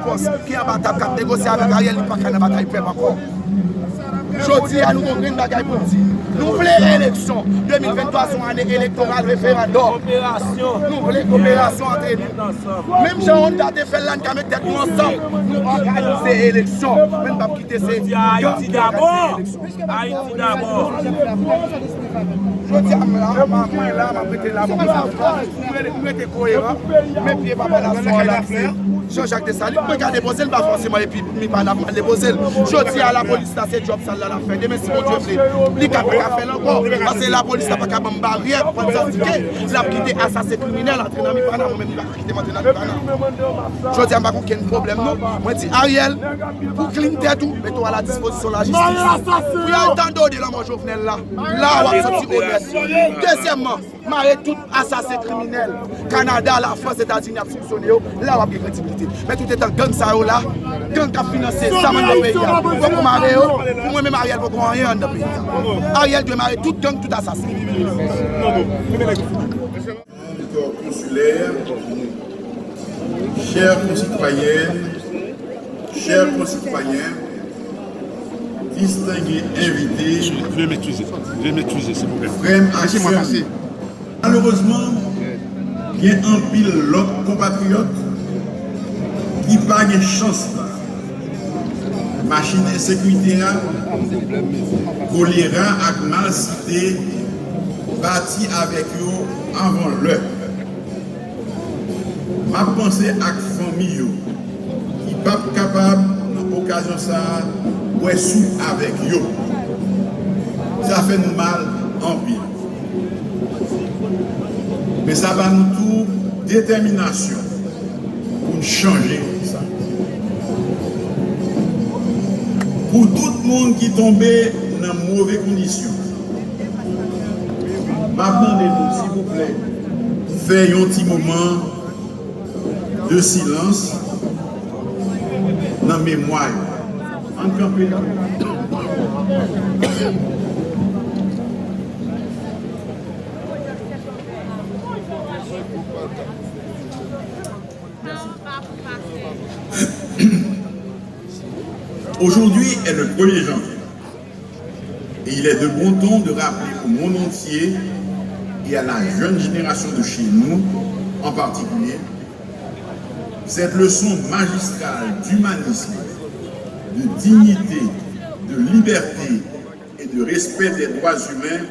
poste qui est en bataille, qui a négocié avec Ariel, il n'y a pas de bataille peuple encore. Jodi à nous avons une bagaille pour dire. Nous voulons élection. 2023 sont année électorale, référendum. Nous voulons coopération entre nous. Même si on a fait l'an qui a mis tête nous ensemble, nous organisons l'élection. Même pas quitter ces Haïti d'abord. Haïti d'abord. Jodi à moi là, je vais là, je vais cohérent. Mes pieds pas la soirée. Jean-Jacques Dessalines, je vais déposer le bas forcément et puis je vais pas déposer. Jodi à la police, c'est job ça la fait. Demain si mon Dieu veut, il n'a pas faire encore. Parce que la police n'a pas qu'à me barrière pour s'indiquer. Il a quitté assassin criminel, entré dans le pana, moi-même il va quitter maintenant le pana. Je dis à ma aucun problème non. Moi dis Ariel, pour clean tout, mets-toi à la disposition de la justice. Il y a autant d'ordre dans mon Jovenel là. Là, on va sortir honnête. Deuxièmement, marrer tout assassin criminel. Canada, la France, États-Unis a fonctionné. Là, on va bien crédibilité. Mais tout est en gang ça là. Gang qui a financé ça dans le pays. Pour marrer, pour moi-même Ariel, pour qu'on rien dans le pays. Ariel doit marrer tout gang, tout assassin. Corps consulaire, chers concitoyennes, chers concitoyens, distingués invités, Veuillez m'excuser, s'il vous plaît. frères actions. Malheureusement, il y a un pile l'autre compatriote qui n'a pas de chance. Machine insécurité, choléra et malcité bâti avec eux avant l'heure. Ma pensée à la famille qui n'est pas capable, dans l'occasion ça, de sous avec eux. Ça fait nous mal en pile. Mais ça va nous tout détermination pour changer ça. Pour tout le monde qui est tombé dans de mauvaises conditions, demandez-nous, s'il vous plaît, faites un petit moment de silence dans la mémoire. En campé. Aujourd'hui est le 1er janvier et il est de bon ton de rappeler au monde entier et à la jeune génération de chez nous en particulier cette leçon magistrale d'humanisme, de dignité, de liberté et de respect des droits humains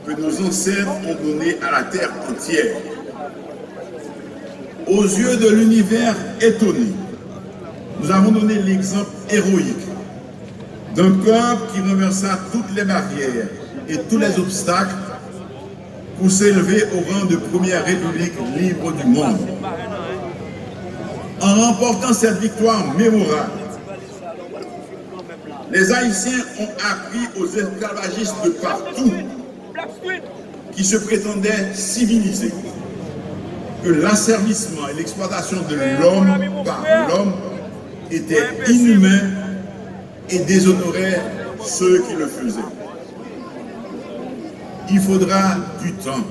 que nos ancêtres ont donné à la terre entière. Aux yeux de l'univers étonné, nous avons donné l'exemple héroïque d'un peuple qui renversa toutes les barrières et tous les obstacles pour s'élever au rang de première république libre du monde. En remportant cette victoire mémorable, les Haïtiens ont appris aux esclavagistes de partout qui se prétendaient civilisés que l'asservissement et l'exploitation de l'homme par l'homme était inhumain et déshonorait ceux qui le faisaient. Il faudra du temps,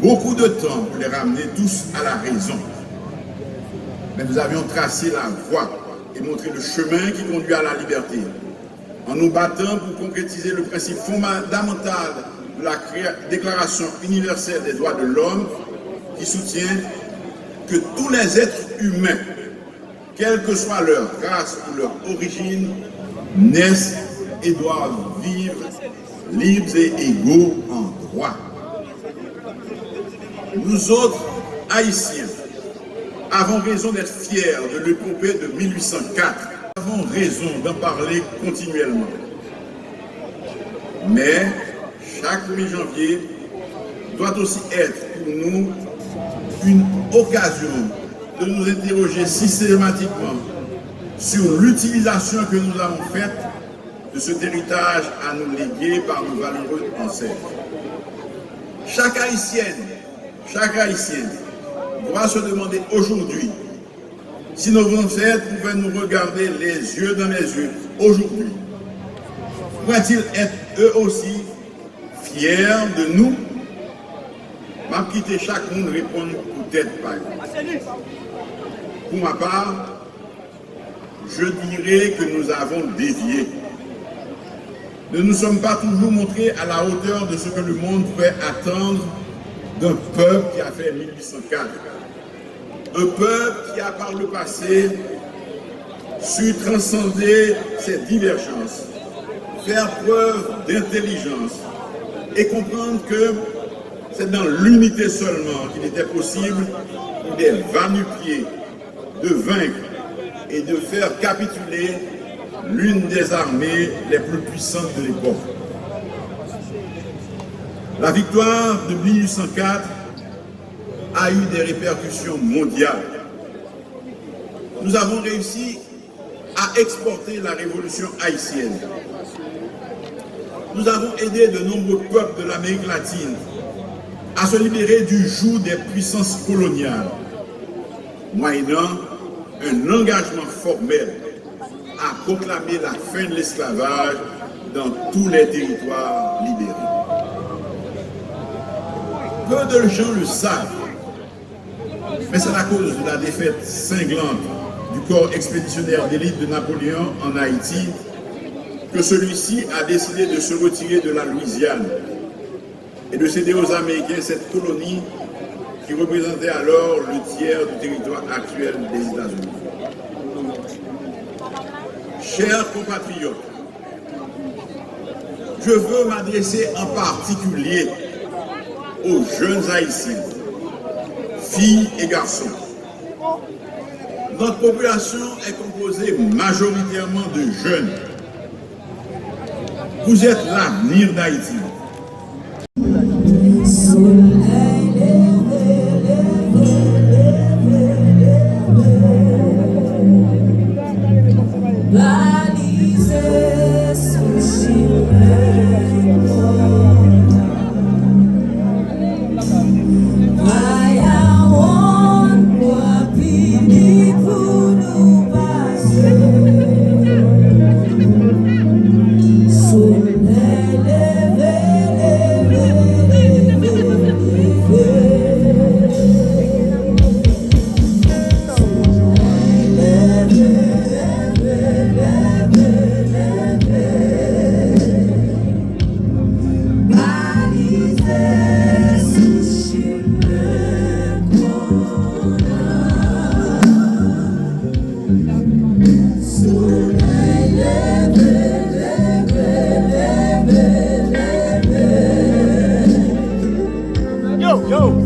beaucoup de temps pour les ramener tous à la raison. Mais nous avions tracé la voie et montré le chemin qui conduit à la liberté, en nous battant pour concrétiser le principe fondamental de la Déclaration universelle des droits de l'homme qui soutient que tous les êtres humains, quelle que soit leur race ou leur origine, naissent et doivent vivre libres et égaux en droit. Nous autres, Haïtiens, avons raison d'être fiers de l'épopée de 1804. Nous avons raison d'en parler continuellement. Mais chaque 1er janvier doit aussi être pour nous une occasion de nous interroger systématiquement sur l'utilisation que nous avons faite de cet héritage à nous léguer par nos valeureux ancêtres. Chaque Haïtienne doit se demander aujourd'hui si nos ancêtres pouvaient nous regarder les yeux dans les yeux aujourd'hui. Pourraient-ils être eux aussi fiers de nous? M'a quitté chaque monde répondre peut-être pas. Pour ma part, je dirais que nous avons dévié. Nous ne nous sommes pas toujours montrés à la hauteur de ce que le monde pouvait attendre d'un peuple qui a fait 1804. Un peuple qui a par le passé su transcender ses divergences, faire preuve d'intelligence et comprendre que c'est dans l'unité seulement qu'il était possible pour des va-nu-pieds de vaincre et de faire capituler l'une des armées les plus puissantes de l'époque. La victoire de 1804 a eu des répercussions mondiales. Nous avons réussi à exporter la révolution haïtienne. Nous avons aidé de nombreux peuples de l'Amérique latine à se libérer du joug des puissances coloniales, moyennant un engagement formel à proclamer la fin de l'esclavage dans tous les territoires libérés. Peu de gens le savent, mais c'est à cause de la défaite cinglante du corps expéditionnaire d'élite de Napoléon en Haïti que celui-ci a décidé de se retirer de la Louisiane et de céder aux Américains cette colonie qui représentait alors le tiers du territoire actuel des États-Unis. Chers compatriotes, je veux m'adresser en particulier aux jeunes Haïtiens, filles et garçons. Notre population est composée majoritairement de jeunes. Vous êtes l'avenir d'Haïti. Yo, yo,